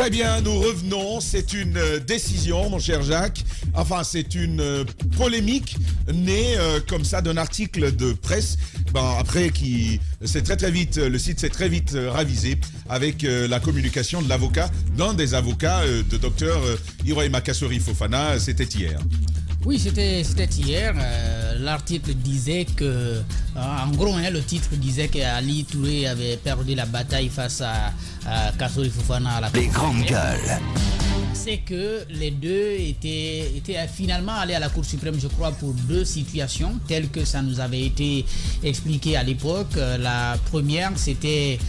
Très bien, nous revenons. C'est une décision, mon cher Jacques. Enfin, c'est une polémique née comme ça d'un article de presse. Après, c'est très vite, le site s'est très vite ravisé avec la communication de l'avocat, d'un des avocats de docteur Ibrahima Kassori Fofana. C'était hier. Oui, c'était hier. L'article disait que, en gros, le titre disait qu'Ali Touré avait perdu la bataille face à Kassori Fofana à la Cour. Les grandes gueules. C'est que les deux étaient finalement allés à la Cour suprême, je crois, pour deux situations, telles que ça nous avait été expliqué à l'époque. La première, c'était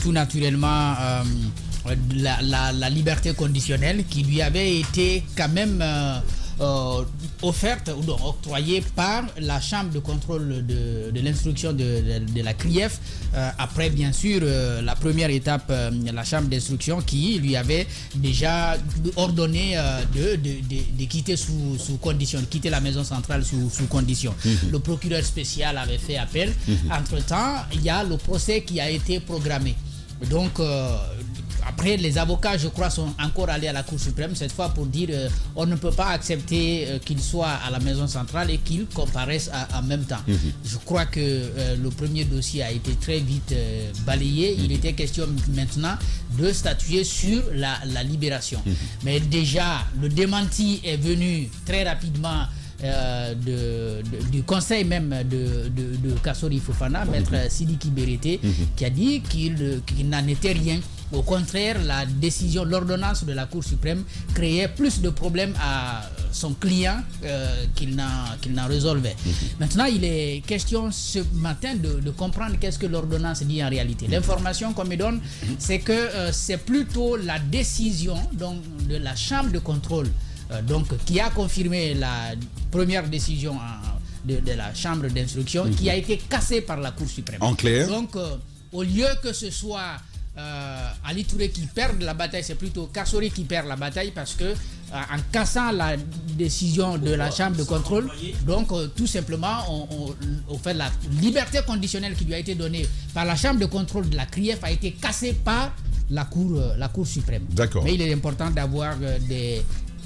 tout naturellement la liberté conditionnelle qui lui avait été quand même offerte ou donc octroyée par la chambre de contrôle de l'instruction de la CRIEF, après bien sûr la première étape, la chambre d'instruction qui lui avait déjà ordonné de quitter sous condition, de quitter la maison centrale sous condition. Le procureur spécial avait fait appel. Entre-temps, il y a le procès qui a été programmé. Donc après, les avocats, je crois, sont encore allés à la Cour suprême, cette fois pour dire on ne peut pas accepter qu'il soit à la maison centrale et qu'il comparaisse en même temps. Je crois que le premier dossier a été très vite balayé. Il était question maintenant de statuer sur la libération. Mais déjà, le démenti est venu très rapidement du conseil même de Kassori Fofana, maître Sidiki Berete, qui a dit qu'il n'en était rien. Au contraire, la décision, l'ordonnance de la Cour suprême créait plus de problèmes à son client qu'il n'en résolvait. Maintenant, il est question ce matin de comprendre qu'est-ce que l'ordonnance dit en réalité. L'information qu'on me donne, c'est que c'est plutôt la décision donc, de la chambre de contrôle qui a confirmé la première décision de la chambre d'instruction qui a été cassée par la Cour suprême. En clair. Donc, au lieu que ce soit Ali Touré qui perd la bataille, c'est plutôt Kassori qui perd la bataille parce que en cassant la décision de la chambre de contrôle, donc tout simplement on fait la liberté conditionnelle qui lui a été donnée par la chambre de contrôle de la CRIEF a été cassée par la Cour suprême. D'accord. Mais il est important d'avoir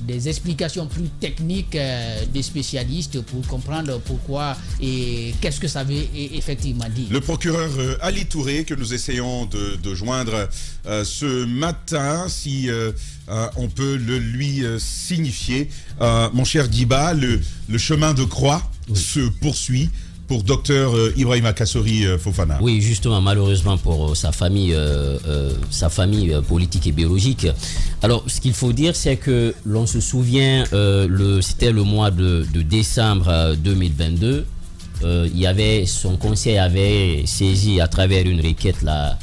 des explications plus techniques des spécialistes pour comprendre pourquoi et qu'est-ce que ça veut effectivement dire. Le procureur Ali Touré que nous essayons de joindre ce matin, si on peut le lui signifier. Mon cher Diba, le chemin de croix se poursuit pour docteur Ibrahima Kassori Fofana. Oui, justement, malheureusement pour sa famille politique et biologique. Alors, ce qu'il faut dire, c'est que l'on se souvient, c'était le mois de décembre 2022, son conseil avait saisi à travers une requête la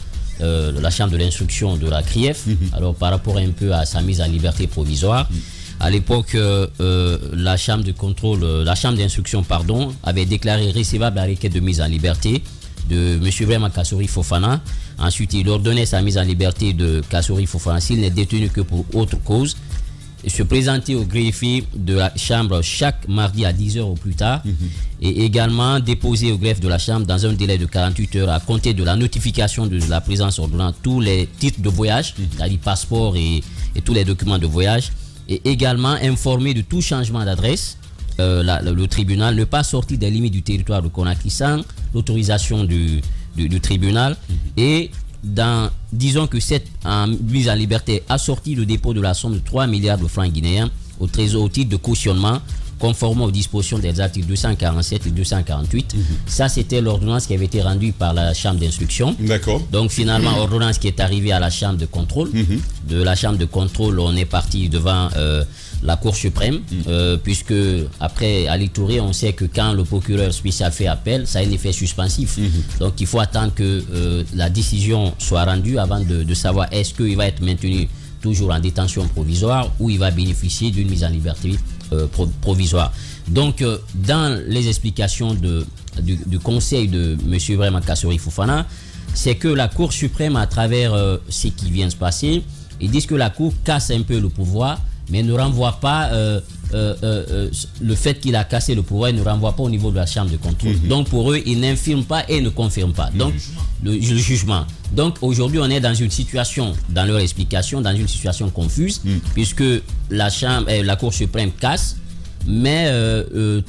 chambre de l'instruction de la CRIEF, alors par rapport un peu à sa mise en liberté provisoire. À l'époque, la chambre d'instruction, avait déclaré recevable la requête de mise en liberté de M. Ibrahima Kassori Fofana. Ensuite, il ordonnait sa mise en liberté de Kassori Fofana s'il n'est détenu que pour autre cause. Et se présenter au greffier de la chambre chaque mardi à 10h au plus tard. Et également déposer au greffe de la chambre dans un délai de 48 heures à compter de la notification de la présence ordonnant tous les titres de voyage, c'est-à-dire passeport et tous les documents de voyage. Et également informer de tout changement d'adresse, le tribunal, ne pas sortir des limites du territoire de Conakry sans l'autorisation du tribunal. Et disons que cette mise en liberté assortie le dépôt de la somme de 3 milliards de francs guinéens au trésor au titre de cautionnement conformément aux dispositions des articles 247 et 248. Ça, c'était l'ordonnance qui avait été rendue par la chambre d'instruction. D'accord. Donc, finalement, ordonnance qui est arrivée à la chambre de contrôle. De la chambre de contrôle, on est parti devant la Cour suprême, puisque après Ali Touré, on sait que quand le procureur spécial fait appel, ça a un effet suspensif. Donc, il faut attendre que la décision soit rendue avant de savoir est-ce qu'il va être maintenu toujours en détention provisoire ou il va bénéficier d'une mise en liberté provisoire. Donc, dans les explications du conseil de M. Ibrahima Kassori Fofana, c'est que la Cour suprême, à travers ce qui vient de se passer, ils disent que la Cour casse un peu le pouvoir mais ne renvoie pas le fait qu'il a cassé le pouvoir, ne renvoie pas au niveau de la chambre de contrôle. Donc pour eux, ils n'infirment pas et ne confirment pas. Donc le jugement. Donc aujourd'hui, on est dans une situation, dans leur explication, dans une situation confuse, puisque la Cour suprême casse, mais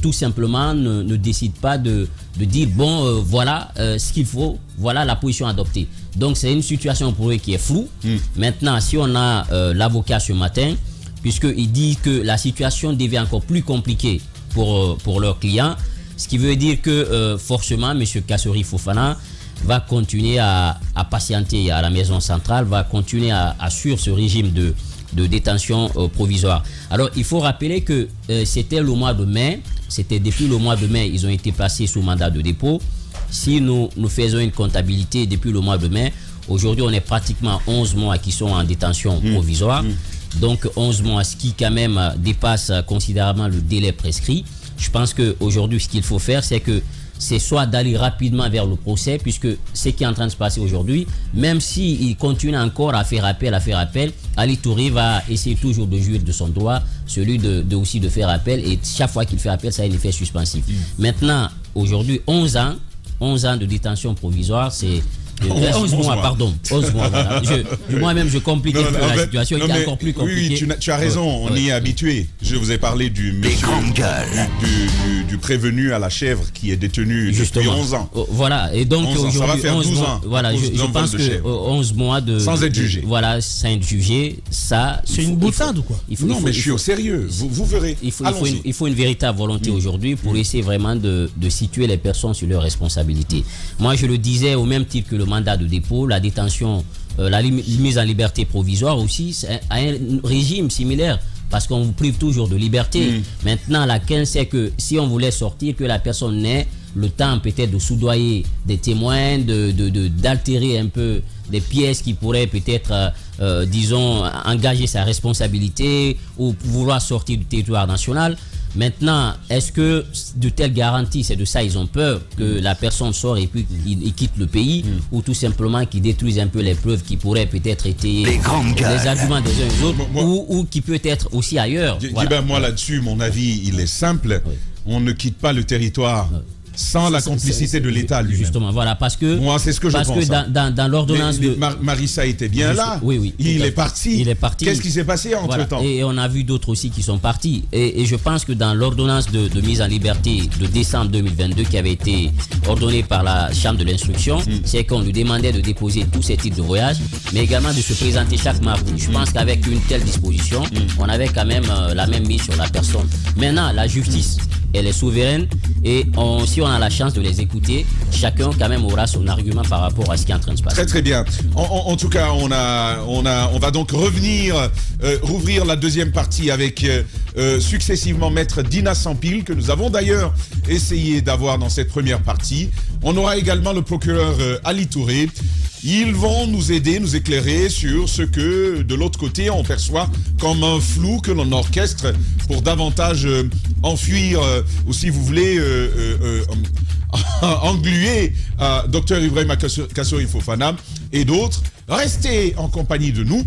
tout simplement ne décide pas de dire bon, voilà ce qu'il faut, voilà la position adoptée. Donc c'est une situation pour eux qui est floue. Maintenant, si on a l'avocat ce matin, puisqu'il dit que la situation devient encore plus compliquée pour leurs clients, ce qui veut dire que forcément M. Kassori Fofana va continuer à patienter à la maison centrale, va continuer à suivre ce régime de détention provisoire. Alors il faut rappeler que c'était le mois de mai, c'était depuis le mois de mai, ils ont été placés sous mandat de dépôt. Si nous faisons une comptabilité depuis le mois de mai, aujourd'hui on est pratiquement 11 mois qui sont en détention provisoire. Donc 11 mois, ce qui quand même dépasse considérablement le délai prescrit. Je pense qu'aujourd'hui, ce qu'il faut faire, c'est soit d'aller rapidement vers le procès, puisque ce qui est en train de se passer aujourd'hui, même s'il continue encore à faire appel, Ali Touré va essayer toujours de jouir de son droit, celui aussi de faire appel, et chaque fois qu'il fait appel, ça a un effet suspensif. Maintenant, aujourd'hui, 11 ans de détention provisoire, c'est 11 mois, pardon. 11 mois, voilà. Moi-même, je complique un peu la situation, qui est encore plus compliquée. Oui, tu as raison, on y est habitué. Je vous ai parlé du monsieur, du prévenu à la chèvre qui est détenu depuis 11 ans. Voilà, et donc aujourd'hui, ça va faire 12 ans. Voilà, je pense que 11 mois sans être jugé. Voilà, sans être jugé, ça. C'est une boutade ou quoi? Non, mais je suis au sérieux. Vous verrez. Il faut une véritable volonté aujourd'hui pour essayer vraiment de situer les personnes sur leurs responsabilités. Moi, je le disais au même titre que le mandat de dépôt, la détention, la mise en liberté provisoire aussi, c'est un régime similaire parce qu'on vous prive toujours de liberté. Maintenant, la crainte, c'est que si on voulait sortir, que la personne n'ait le temps peut-être de soudoyer des témoins, d'altérer un peu des pièces qui pourraient peut-être, disons, engager sa responsabilité ou vouloir sortir du territoire national. Maintenant, est-ce que de telles garanties, c'est de ça ils ont peur, que la personne sort et puis il quitte le pays, ou tout simplement qu'ils détruisent un peu les preuves qui pourraient peut-être être les arguments des uns et des autres, ou qui peut être aussi ailleurs. Voilà. Moi là-dessus, mon avis, il est simple. On ne quitte pas le territoire sans la complicité de l'État lui-même. Justement, voilà, parce que... Moi, c'est ce que je pense. Parce que dans l'ordonnance de... Marissa était bien là. Oui. Il est parti. Qu'est-ce qui s'est passé entre-temps? Et on a vu d'autres aussi qui sont partis. Et je pense que dans l'ordonnance de mise en liberté de décembre 2022 qui avait été ordonnée par la Chambre de l'instruction, c'est qu'on lui demandait de déposer tous ces titres de voyage, mais également de se présenter chaque mardi. Je pense qu'avec une telle disposition, on avait quand même la même mise sur la personne. Maintenant, la justice, elle est souveraine, et si on a la chance de les écouter, chacun quand même aura son argument par rapport à ce qui est en train de se passer. Très très bien. En tout cas, on va donc revenir, rouvrir la deuxième partie avec successivement Maître Dina Sampil, que nous avons d'ailleurs essayé d'avoir dans cette première partie. On aura également le procureur Ali Touré. Ils vont nous aider, nous éclairer sur ce que, de l'autre côté, on perçoit comme un flou que l'on orchestre pour davantage enfuir, ou si vous voulez, engluer Dr Ibrahima Kassori Fofana et d'autres. Restez en compagnie de nous.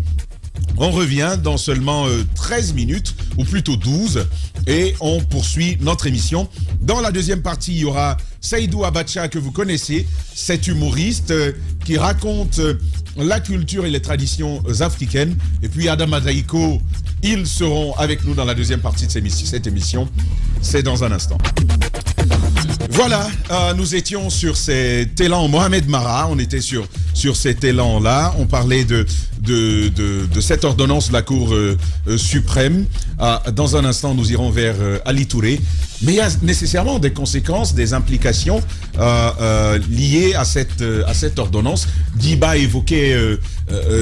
On revient dans seulement 13 minutes, ou plutôt 12, et on poursuit notre émission. Dans la deuxième partie, il y aura Seydou Abacha, que vous connaissez, cet humoriste qui raconte la culture et les traditions africaines. Et puis Adam Adaïko, ils seront avec nous dans la deuxième partie de cette émission. C'est dans un instant. Voilà, nous étions sur cet élan Mohamed Mara, on était sur cet élan-là, on parlait de cette ordonnance de la Cour suprême. Dans un instant, nous irons vers Ali Touré. Mais il y a nécessairement des conséquences, des implications liées à cette ordonnance. Diba évoquait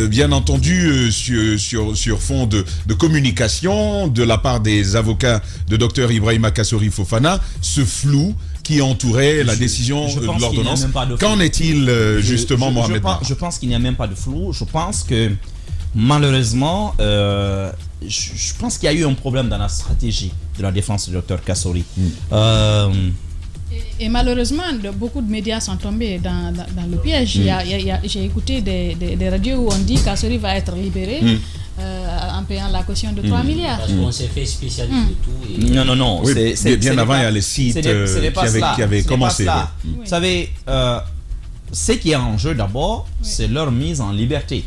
bien entendu sur fond de communication de la part des avocats de Dr Ibrahima Kassori Fofana, ce flou qui entourait la décision de l'ordonnance. Qu'en est-il justement, Mohamed? Je pense qu'il n'y a même pas de flou. Je pense que malheureusement, je pense qu'il y a eu un problème dans la stratégie de la défense du Dr Kassori. Et malheureusement, beaucoup de médias sont tombés dans le piège. J'ai écouté des radios où on dit que Kassori va être libéré en payant la caution de 3 milliards. Parce qu'on s'est fait spécialiser de tout. Et... Non. Oui, bien avant, il y a les sites qui avaient commencé. Vous savez, ce qui est en jeu d'abord, c'est leur mise en liberté.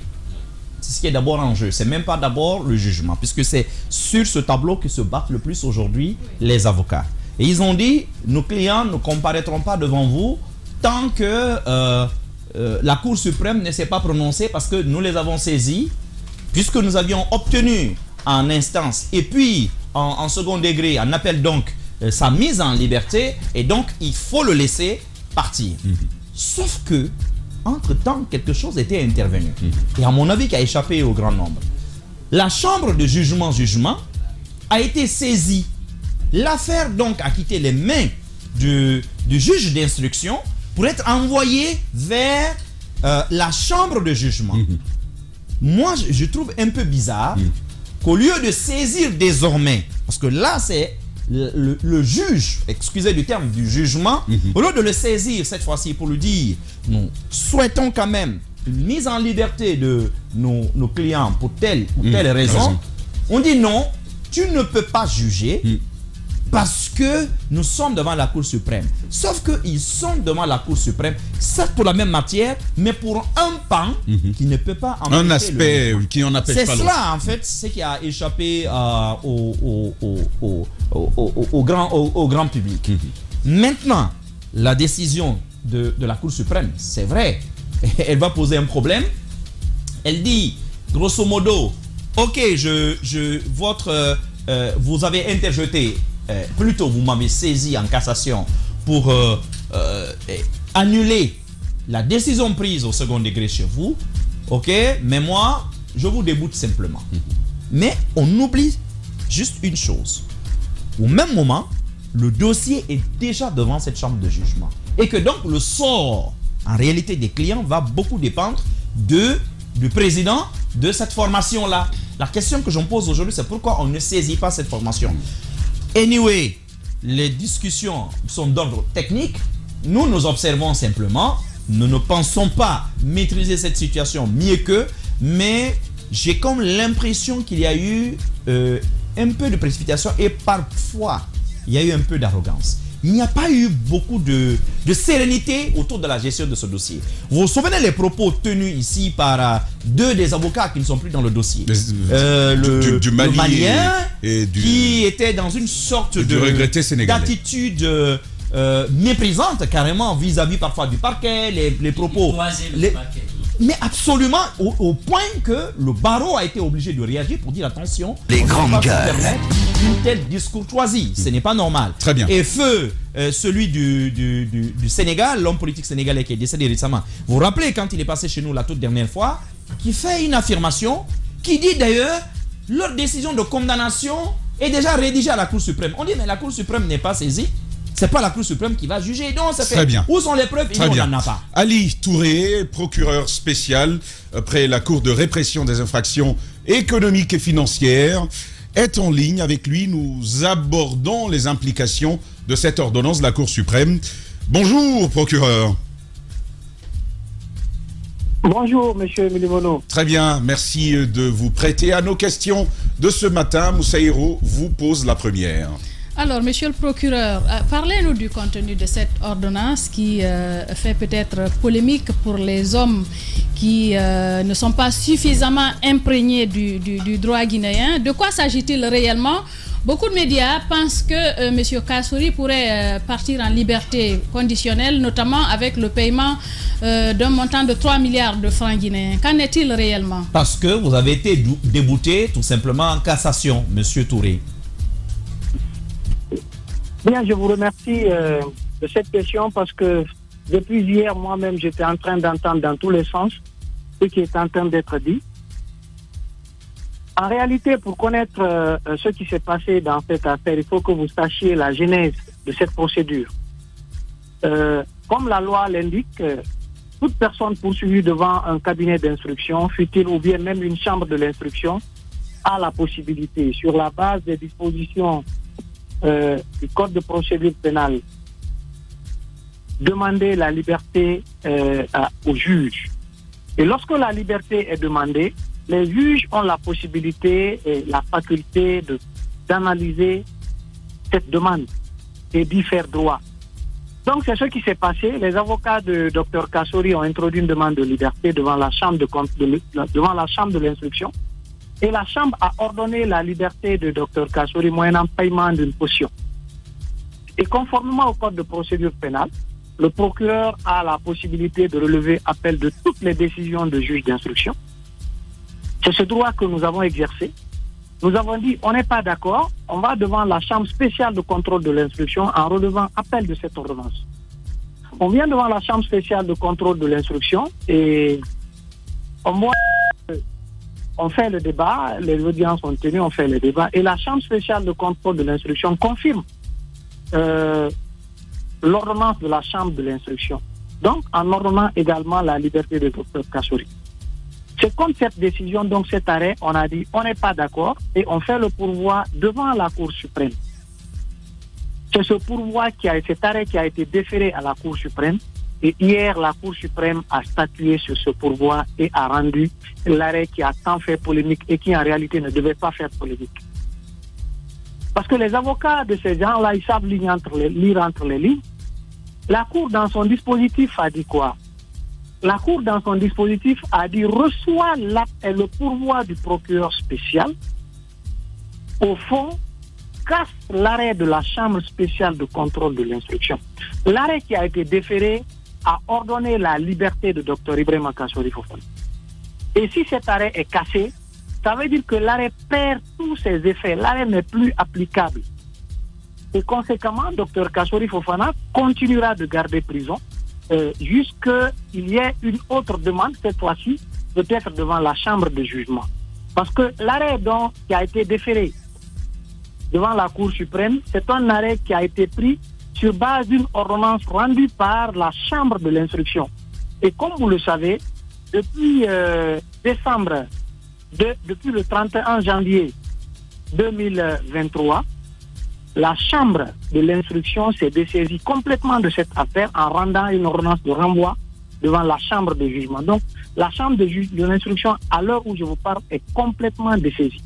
C'est ce qui est d'abord en jeu. C'est même pas d'abord le jugement, puisque c'est sur ce tableau que se battent le plus aujourd'hui les avocats. Et ils ont dit, nos clients ne comparaîtront pas devant vous tant que la Cour suprême ne s'est pas prononcée, parce que nous les avons saisis, puisque nous avions obtenu en instance et puis en second degré, en appel donc, sa mise en liberté, et donc il faut le laisser partir. Sauf que, entre-temps, quelque chose était intervenu. Et à mon avis, qui a échappé au grand nombre. La chambre de jugement a été saisie. L'affaire donc a quitté les mains du juge d'instruction pour être envoyée vers la chambre de jugement. Moi, je trouve un peu bizarre qu'au lieu de saisir désormais, parce que là, c'est le juge, excusez du terme, du jugement, au lieu de le saisir cette fois-ci pour lui dire, nous souhaitons quand même une mise en liberté de nos clients pour telle ou telle raison, on dit non, tu ne peux pas juger parce que nous sommes devant la Cour suprême. Sauf qu'ils sont devant la Cour suprême, certes pour la même matière, mais pour un pan qui ne peut pas... Un aspect qui en appelle pas l'autre. C'est cela, en fait, ce qui a échappé au grand public. Maintenant, la décision de la Cour suprême, c'est vrai, elle va poser un problème. Elle dit, grosso modo, ok, vous avez interjeté, plutôt vous m'avez saisi en cassation pour annuler la décision prise au second degré chez vous, ok, mais moi, je vous déboute simplement. Mais on oublie juste une chose. Au même moment, le dossier est déjà devant cette chambre de jugement. Et que donc le sort, en réalité, des clients va beaucoup dépendre du président de cette formation-là. La question que je me pose aujourd'hui, c'est pourquoi on ne saisit pas cette formation. Anyway, les discussions sont d'ordre technique. Nous observons simplement. Nous ne pensons pas maîtriser cette situation mieux qu'eux, mais j'ai comme l'impression qu'il y a eu un peu de précipitation et parfois il y a eu un peu d'arrogance. Il n'y a pas eu beaucoup de sérénité autour de la gestion de ce dossier. Vous vous souvenez les propos tenus ici par deux des avocats qui ne sont plus dans le dossier, du Mali Malien et qui était dans une sorte d'attitude méprisante carrément vis-à-vis parfois du parquet, les propos. Mais absolument, au point que le barreau a été obligé de réagir pour dire attention, les grandes gueules, une telle discourtoisie, ce n'est pas normal. Très bien. Et feu, celui du Sénégal, l'homme politique sénégalais qui est décédé récemment. Vous vous rappelez quand il est passé chez nous la toute dernière fois, qui fait une affirmation, qui dit d'ailleurs, leur décision de condamnation est déjà rédigée à la Cour suprême. On dit mais la Cour suprême n'est pas saisie. C'est pas la Cour suprême qui va juger. Non, ça fait. Très bien. Où sont les preuves? Très bien. On n'en a pas. Ali Touré, procureur spécial près la Cour de répression des infractions économiques et financières, est en ligne. Avec lui, nous abordons les implications de cette ordonnance de la Cour suprême. Bonjour, procureur. Bonjour, monsieur Milimono. Très bien, merci de vous prêter à nos questions de ce matin. Moussaïro vous pose la première. Alors, monsieur le procureur, parlez-nous du contenu de cette ordonnance qui fait peut-être polémique pour les hommes qui ne sont pas suffisamment imprégnés du droit guinéen. De quoi s'agit-il réellement? Beaucoup de médias pensent que monsieur Kassouri pourrait partir en liberté conditionnelle, notamment avec le paiement d'un montant de 3 milliards de francs guinéens. Qu'en est-il réellement? Parce que vous avez été débouté tout simplement en cassation, monsieur Touré. Bien, je vous remercie de cette question parce que depuis hier, moi-même, j'étais en train d'entendre dans tous les sens ce qui est en train d'être dit. En réalité, pour connaître ce qui s'est passé dans cette affaire, il faut que vous sachiez la genèse de cette procédure. Comme la loi l'indique, toute personne poursuivie devant un cabinet d'instruction, fût-il ou bien même une chambre de l'instruction, a la possibilité, sur la base des dispositions du code de procédure pénale, demander la liberté au juge. Et lorsque la liberté est demandée, les juges ont la possibilité et la faculté d'analyser cette demande et d'y faire droit. Donc c'est ce qui s'est passé. Les avocats de Dr Kassory ont introduit une demande de liberté devant la chambre de l'instruction. Et la chambre a ordonné la liberté de Dr Kassory moyennant paiement d'une caution. Et conformément au code de procédure pénale, le procureur a la possibilité de relever appel de toutes les décisions de juge d'instruction. C'est ce droit que nous avons exercé. Nous avons dit, on n'est pas d'accord, on va devant la chambre spéciale de contrôle de l'instruction en relevant appel de cette ordonnance. On vient devant la chambre spéciale de contrôle de l'instruction et on fait le débat, les audiences sont tenues, on fait le débat et la chambre spéciale de contrôle de l'instruction confirme l'ordonnance de la chambre de l'instruction. Donc, en ordonnant également la liberté de Dr Kassory. C'est comme cette décision, donc cet arrêt, on a dit on n'est pas d'accord et on fait le pourvoi devant la Cour suprême. C'est ce pourvoi cet arrêt qui a été déféré à la Cour suprême et hier la Cour suprême a statué sur ce pourvoi et a rendu l'arrêt qui a tant fait polémique et qui en réalité ne devait pas faire polémique. Parce que les avocats de ces gens-là, ils savent lire entre les lignes. La Cour dans son dispositif a dit quoi? La Cour, dans son dispositif, a dit reçoit l'acte et le pourvoi du procureur spécial. Au fond, casse l'arrêt de la Chambre spéciale de contrôle de l'instruction. L'arrêt qui a été déféré a ordonné la liberté de Dr Ibrahima Kassory Fofana. Et si cet arrêt est cassé, ça veut dire que l'arrêt perd tous ses effets. L'arrêt n'est plus applicable. Et conséquemment, Dr Kassory Fofana continuera de garder prison jusqu'il y ait une autre demande, cette fois-ci, peut-être devant la chambre de jugement. Parce que l'arrêt qui a été déféré devant la Cour suprême, c'est un arrêt qui a été pris sur base d'une ordonnance rendue par la chambre de l'instruction. Et comme vous le savez, depuis depuis le 31 janvier 2023, la chambre de l'instruction s'est dessaisie complètement de cette affaire en rendant une ordonnance de renvoi devant la chambre de jugement. Donc, la chambre de l'instruction, à l'heure où je vous parle, est complètement dessaisie.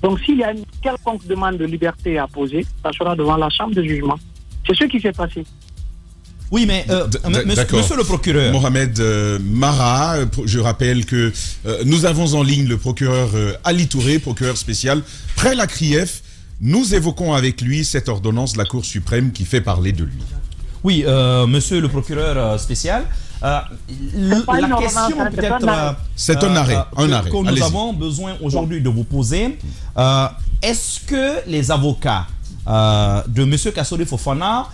Donc, s'il y a une quelconque demande de liberté à poser, ça sera devant la chambre de jugement. C'est ce qui s'est passé. Oui, mais monsieur le procureur. Mohamed Mara, je rappelle que nous avons en ligne le procureur Ali Touré, procureur spécial, près la CRIEF. Nous évoquons avec lui cette ordonnance de la Cour suprême qui fait parler de lui. Oui, monsieur le procureur spécial, la question peut-être... C'est un arrêt. Que nous avons besoin aujourd'hui de vous poser. Est-ce que les avocats de monsieur Kassory Fofana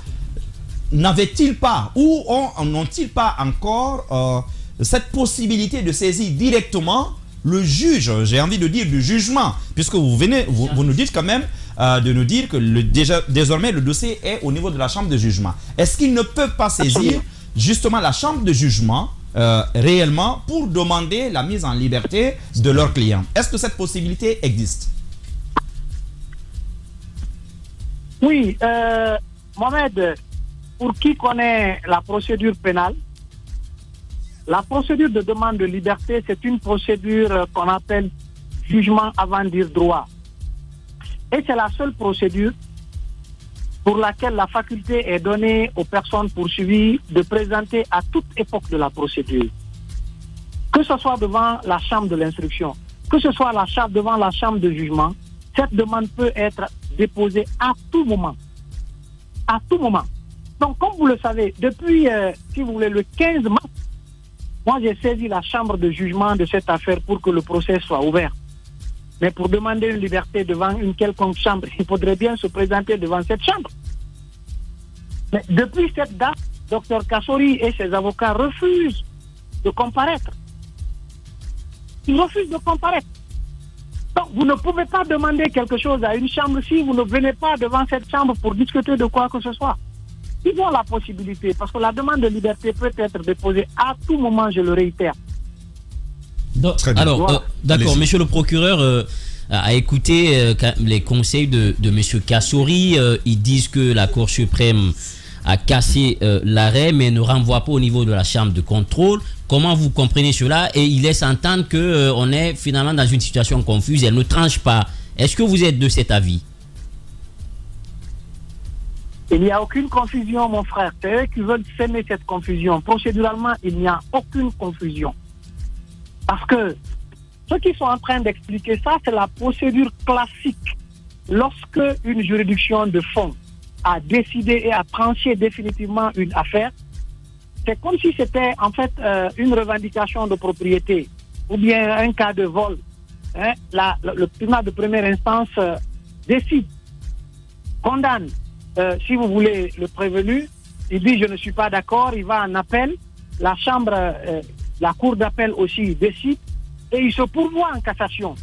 n'avaient-ils pas ou n'ont-ils pas encore cette possibilité de saisir directement le juge, j'ai envie de dire du jugement, puisque vous nous dites quand même de nous dire que désormais le dossier est au niveau de la chambre de jugement. Est-ce qu'ils ne peuvent pas saisir justement la chambre de jugement réellement pour demander la mise en liberté de leur client? Est-ce que cette possibilité existe? Oui, Mohamed, pour qui connaît la procédure pénale, la procédure de demande de liberté, c'est une procédure qu'on appelle jugement avant dire droit. Et c'est la seule procédure pour laquelle la faculté est donnée aux personnes poursuivies de présenter à toute époque de la procédure. Que ce soit devant la chambre de l'instruction, que ce soit devant la chambre de jugement, cette demande peut être déposée à tout moment. À tout moment. Donc, comme vous le savez, depuis, si vous voulez, le 15 mars, moi, j'ai saisi la chambre de jugement de cette affaire pour que le procès soit ouvert. Mais pour demander une liberté devant une quelconque chambre, il faudrait bien se présenter devant cette chambre. Mais depuis cette date, Dr Kassory et ses avocats refusent de comparaître. Ils refusent de comparaître. Donc, vous ne pouvez pas demander quelque chose à une chambre si vous ne venez pas devant cette chambre pour discuter de quoi que ce soit. Ils ont la possibilité, parce que la demande de liberté peut être déposée à tout moment, je le réitère. Alors, voilà. d'accord, monsieur le procureur a écouté les conseils de monsieur Kassory. Ils disent que la Cour suprême a cassé l'arrêt, mais ne renvoie pas au niveau de la chambre de contrôle. Comment vous comprenez cela? Et il laisse entendre qu'on est finalement dans une situation confuse, elle ne tranche pas. Est-ce que vous êtes de cet avis? Il n'y a aucune confusion, mon frère. C'est eux qui veulent semer cette confusion. Procéduralement, il n'y a aucune confusion. Parce que ceux qui sont en train d'expliquer ça, c'est la procédure classique. Lorsque une juridiction de fond a décidé et a tranché définitivement une affaire, c'est comme si c'était en fait une revendication de propriété ou bien un cas de vol. Hein? Le tribunal de première instance décide, condamne. Si vous voulez, le prévenu, il dit je ne suis pas d'accord, il va en appel, la chambre, la cour d'appel aussi décide et il se pourvoit en cassation.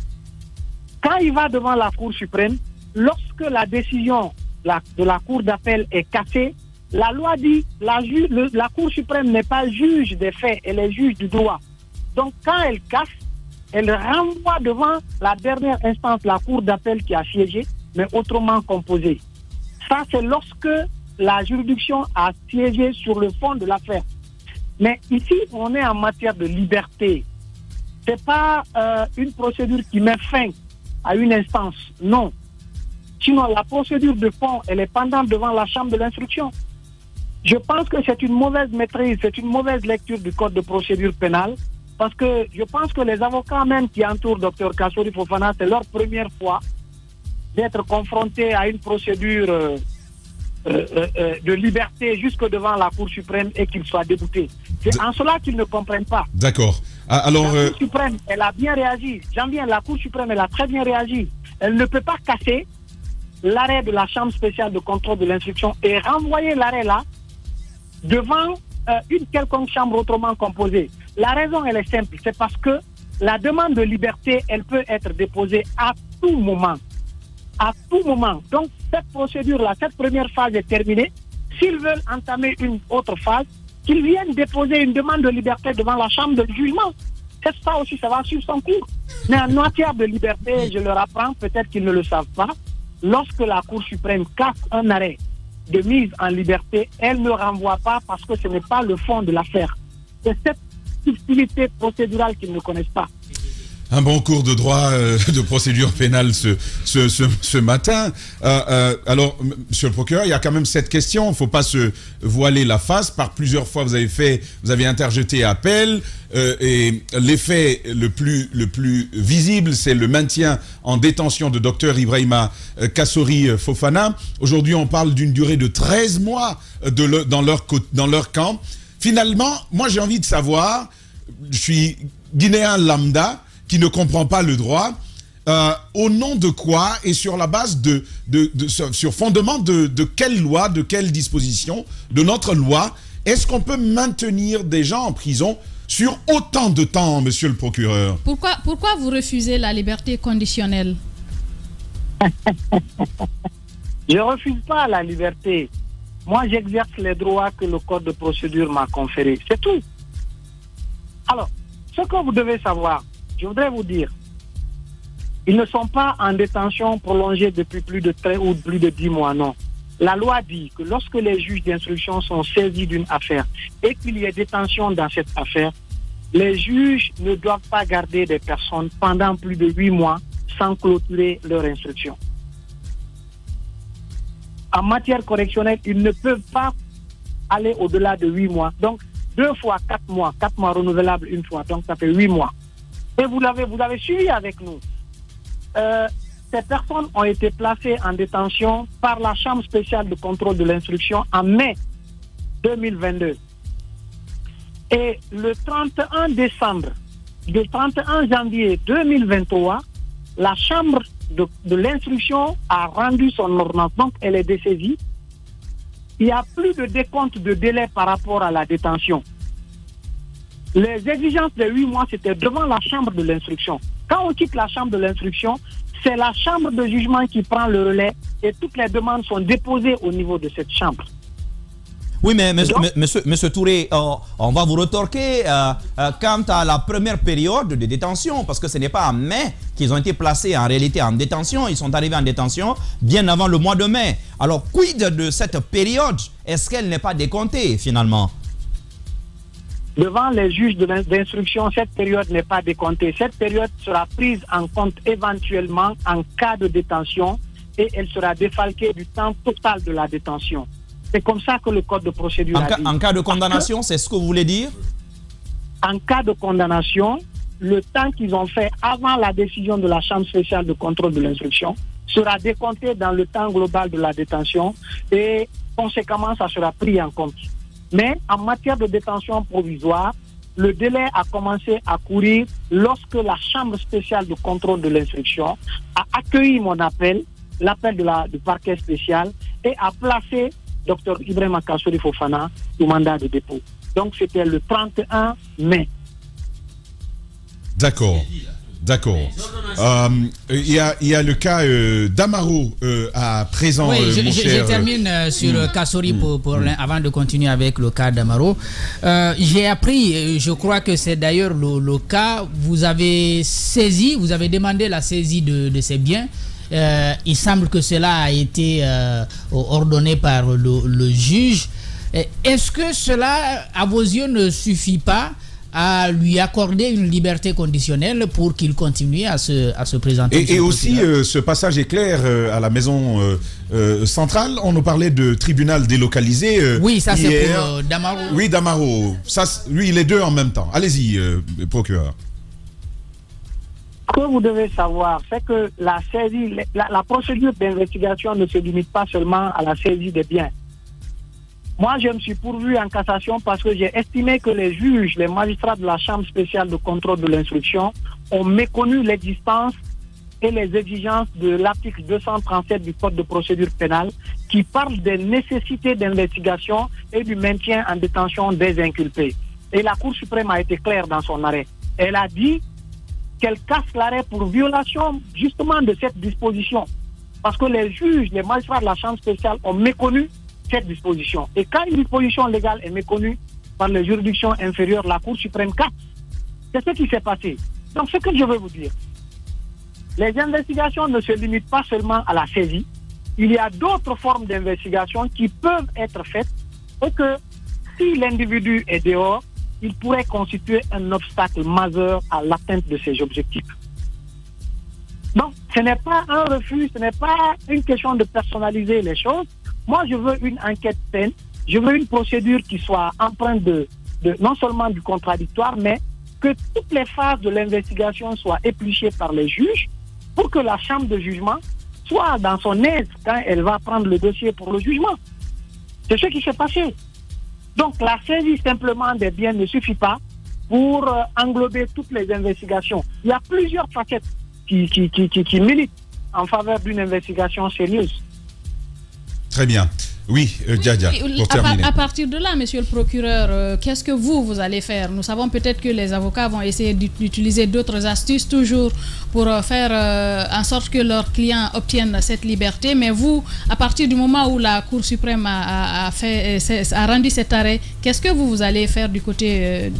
Quand il va devant la Cour suprême, lorsque la décision de la cour d'appel est cassée, la loi dit la Cour suprême n'est pas juge des faits, elle est juge du droit. Donc quand elle casse, elle renvoie devant la dernière instance, la cour d'appel qui a siégé, mais autrement composée. Ça, c'est lorsque la juridiction a siégé sur le fond de l'affaire. Mais ici, on est en matière de liberté. Ce n'est pas une procédure qui met fin à une instance, non. Sinon, la procédure de fond, elle est pendante devant la chambre de l'instruction. Je pense que c'est une mauvaise maîtrise, c'est une mauvaise lecture du code de procédure pénale, parce que je pense que les avocats même qui entourent Dr Kassory Fofana, c'est leur première fois d'être confrontés à une procédure de liberté jusque devant la Cour suprême et qu'ils soient déboutés. C'est en cela qu'ils ne comprennent pas. D'accord. Alors, la Cour suprême, elle a bien réagi. La Cour suprême, elle a très bien réagi. Elle ne peut pas casser l'arrêt de la Chambre spéciale de contrôle de l'instruction et renvoyer l'arrêt là devant une quelconque chambre autrement composée. La raison, elle est simple. C'est parce que la demande de liberté, elle peut être déposée à tout moment. À tout moment. Donc, cette procédure-là, cette première phase est terminée. S'ils veulent entamer une autre phase, qu'ils viennent déposer une demande de liberté devant la chambre de jugement. C'est ça aussi, ça va suivre son cours. Mais en matière de liberté, je leur apprends, peut-être qu'ils ne le savent pas, lorsque la Cour suprême casse un arrêt de mise en liberté, elle ne renvoie pas parce que ce n'est pas le fond de l'affaire. C'est cette subtilité procédurale qu'ils ne connaissent pas. Un bon cours de droit de procédure pénale ce matin. Alors, monsieur le procureur, il y a quand même cette question. Il ne faut pas se voiler la face. Par plusieurs fois, vous avez interjeté appel. Et l'effet le plus visible, c'est le maintien en détention de Dr Ibrahima Kassory Fofana. Aujourd'hui, on parle d'une durée de 13 mois dans leur camp. Finalement, moi, j'ai envie de savoir, je suis guinéen lambda, qui ne comprend pas le droit, au nom de quoi et sur la base sur fondement de quelle loi, de quelle disposition de notre loi, est-ce qu'on peut maintenir des gens en prison sur autant de temps, monsieur le procureur? Pourquoi vous refusez la liberté conditionnelle? Je ne refuse pas la liberté. Moi, j'exerce les droits que le code de procédure m'a conférés. C'est tout. Alors, ce que vous devez savoir, je voudrais vous dire, ils ne sont pas en détention prolongée depuis plus de 13 ou plus de 10 mois, non. La loi dit que lorsque les juges d'instruction sont saisis d'une affaire et qu'il y ait détention dans cette affaire, les juges ne doivent pas garder des personnes pendant plus de 8 mois sans clôturer leur instruction. En matière correctionnelle, ils ne peuvent pas aller au-delà de 8 mois. Donc, 2 fois 4 mois, 4 mois renouvelables une fois, donc ça fait 8 mois. Et vous l'avez suivi avec nous. Ces personnes ont été placées en détention par la Chambre spéciale de contrôle de l'instruction en mai 2022. Et le 31 janvier 2023, la Chambre de l'instruction a rendu son ordonnance, donc elle est dessaisie. Il n'y a plus de décompte de délai par rapport à la détention. Les exigences de 8 mois, c'était devant la chambre de l'instruction. Quand on quitte la chambre de l'instruction, c'est la chambre de jugement qui prend le relais et toutes les demandes sont déposées au niveau de cette chambre. Oui, mais monsieur Touré, on va vous retorquer quant à la première période de détention, parce que ce n'est pas en mai qu'ils ont été placés en réalité en détention. Ils sont arrivés en détention bien avant le mois de mai. Alors, quid de cette période? Est-ce qu'elle n'est pas décomptée finalement? Devant les juges d'instruction, cette période n'est pas décomptée. Cette période sera prise en compte éventuellement en cas de détention et elle sera défalquée du temps total de la détention. C'est comme ça que le code de procédure a dit. En cas de condamnation, c'est ce que vous voulez dire? En cas de condamnation, le temps qu'ils ont fait avant la décision de la Chambre spéciale de contrôle de l'instruction sera décompté dans le temps global de la détention et conséquemment, ça sera pris en compte. Mais en matière de détention provisoire, le délai a commencé à courir lorsque la Chambre spéciale de contrôle de l'instruction a accueilli mon appel, l'appel du parquet spécial, et a placé Dr Ibrahima Kassory Fofana au mandat de dépôt. Donc c'était le 31 mai. D'accord. D'accord. Il y a le cas d'Amaro à présent. Oui, mon cher, je termine sur Kassory avant de continuer avec le cas d'Amaro. J'ai appris, je crois que c'est d'ailleurs le cas, vous avez demandé la saisie de ces biens. Il semble que cela a été ordonné par le juge. Est-ce que cela, à vos yeux, ne suffit pas à lui accorder une liberté conditionnelle pour qu'il continue à se présenter? Et aussi, ce passage est clair à la maison centrale. On nous parlait de tribunal délocalisé. Oui, ça c'est pour Damaro. Oui, Damaro. Ça, lui, les deux en même temps. Allez-y, procureur. Ce que vous devez savoir, c'est que la saisie, la procédure d'investigation ne se limite pas seulement à la saisie des biens. Moi, je me suis pourvu en cassation parce que j'ai estimé que les juges, les magistrats de la Chambre spéciale de contrôle de l'instruction ont méconnu l'existence et les exigences de l'article 237 du Code de procédure pénale qui parle des nécessités d'investigation et du maintien en détention des inculpés. Et la Cour suprême a été claire dans son arrêt. Elle a dit qu'elle casse l'arrêt pour violation justement de cette disposition. Parce que les juges, les magistrats de la Chambre spéciale ont méconnu cette disposition. Et quand une disposition légale est méconnue par les juridictions inférieures, la Cour suprême casse. C'est ce qui s'est passé. Donc ce que je veux vous dire, les investigations ne se limitent pas seulement à la saisie. Il y a d'autres formes d'investigation qui peuvent être faites et que si l'individu est dehors, il pourrait constituer un obstacle majeur à l'atteinte de ses objectifs. Donc, ce n'est pas un refus, ce n'est pas une question de personnaliser les choses. Moi, je veux une enquête saine, je veux une procédure qui soit empreinte de non seulement du contradictoire, mais que toutes les phases de l'investigation soient épluchées par les juges pour que la chambre de jugement soit dans son aise quand elle va prendre le dossier pour le jugement. C'est ce qui s'est passé. Donc, la saisie simplement des biens ne suffit pas pour englober toutes les investigations. Il y a plusieurs facettes qui militent en faveur d'une investigation sérieuse. Très bien. Oui, Djadia, pour terminer. À partir de là, monsieur le procureur, qu'est-ce que vous allez faire? Nous savons peut-être que les avocats vont essayer d'utiliser d'autres astuces toujours pour faire en sorte que leurs clients obtiennent cette liberté. Mais vous, à partir du moment où la Cour suprême a rendu cet arrêt, qu'est-ce que vous allez faire du côté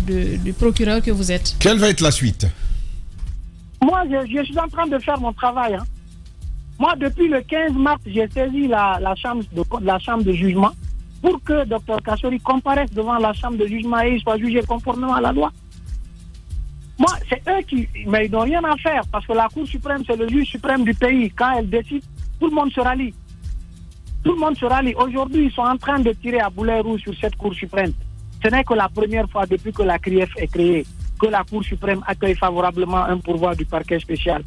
du procureur que vous êtes? Quelle va être la suite? Moi, je suis en train de faire mon travail. Moi, depuis le 15 mars, j'ai saisi la chambre de jugement pour que Dr Kassory comparaisse devant la chambre de jugement et il soit jugé conformément à la loi. Moi, c'est eux mais ils n'ont rien à faire parce que la Cour suprême, c'est le juge suprême du pays. Quand elle décide, tout le monde se rallie. Tout le monde se rallie. Aujourd'hui, ils sont en train de tirer à boulet rouge sur cette Cour suprême. Ce n'est que la première fois depuis que la CRIEF est créée que la Cour suprême accueille favorablement un pourvoi du parquet spécial.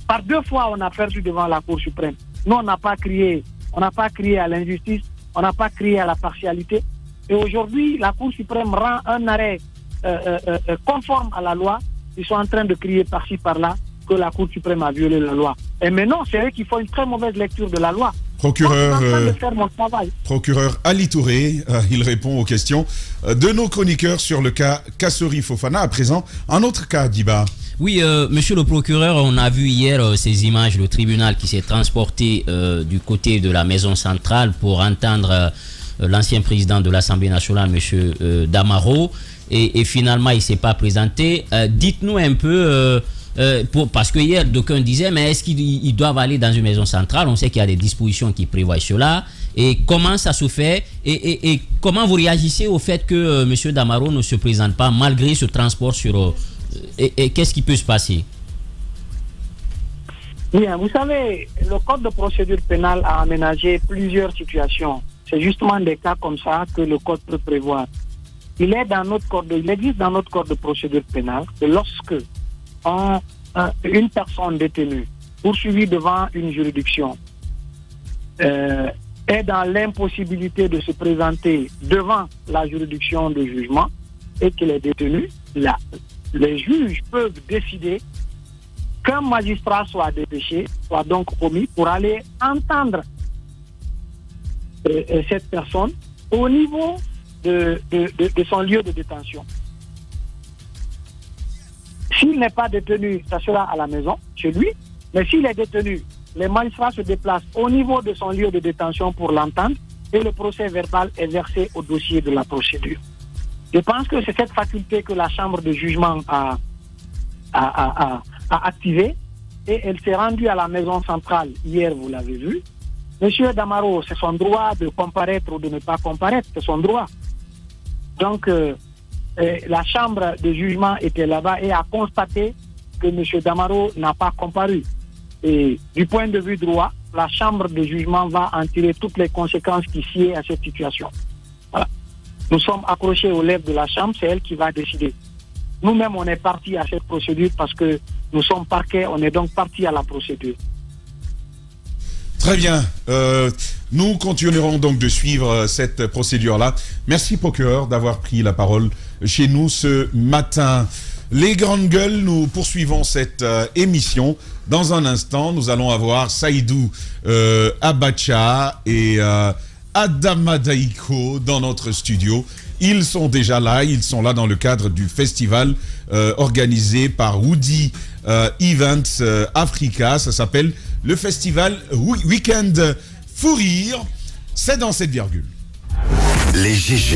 Par 2 fois, on a perdu devant la Cour suprême. Nous, on n'a pas crié à l'injustice, on n'a pas crié à la partialité. Et aujourd'hui, la Cour suprême rend un arrêt conforme à la loi. Ils sont en train de crier par-ci, par-là que la Cour suprême a violé la loi. Et maintenant, c'est eux qui font une très mauvaise lecture de la loi. Procureur, moi, je suis en train de faire mon travail. Procureur Ali Touré, il répond aux questions de nos chroniqueurs sur le cas Kassory Fofana. À présent, un autre cas, Diba. Oui, monsieur le procureur, on a vu hier ces images, le tribunal qui s'est transporté du côté de la maison centrale pour entendre l'ancien président de l'Assemblée nationale, monsieur Damaro, et finalement il ne s'est pas présenté. Dites-nous un peu Parce que hier, d'aucuns disaient, mais est-ce qu'ils doivent aller dans une maison centrale? On sait qu'il y a des dispositions qui prévoient cela. Et comment ça se fait? Et comment vous réagissez au fait que M. Damaro ne se présente pas malgré ce transport sur... et qu'est-ce qui peut se passer? Bien, vous savez, le code de procédure pénale a aménagé plusieurs situations. C'est justement des cas comme ça que le code peut prévoir. Il existe dans notre code de procédure pénale que lorsque une personne détenue poursuivie devant une juridiction est dans l'impossibilité de se présenter devant la juridiction de jugement et qu'il est détenu, les juges peuvent décider qu'un magistrat soit dépêché, soit donc omis pour aller entendre cette personne au niveau de son lieu de détention. S'il n'est pas détenu, ça sera à la maison, chez lui, mais s'il est détenu, les magistrats se déplacent au niveau de son lieu de détention pour l'entendre et le procès verbal est versé au dossier de la procédure. Je pense que c'est cette faculté que la chambre de jugement a activée et elle s'est rendue à la maison centrale hier, vous l'avez vu. Monsieur Damaro, c'est son droit de comparaître ou de ne pas comparaître, c'est son droit. Donc, la chambre de jugement était là-bas et a constaté que monsieur Damaro n'a pas comparu. Et du point de vue droit, la chambre de jugement va en tirer toutes les conséquences qui sied à cette situation. Voilà. Nous sommes accrochés aux lèvres de la chambre, c'est elle qui va décider. Nous-mêmes, on est partis à cette procédure parce que nous sommes parqués, on est donc partis à la procédure. Très bien. Nous continuerons donc de suivre cette procédure-là. Merci, procureur, d'avoir pris la parole chez nous ce matin. Les grandes gueules, nous poursuivons cette émission. Dans un instant, nous allons avoir Saïdou Abacha et Adama Daïko dans notre studio. Ils sont déjà là, ils sont là dans le cadre du festival organisé par Woody Events Africa. Ça s'appelle le festival Weekend Fou Rire. C'est dans cette virgule. Les GG.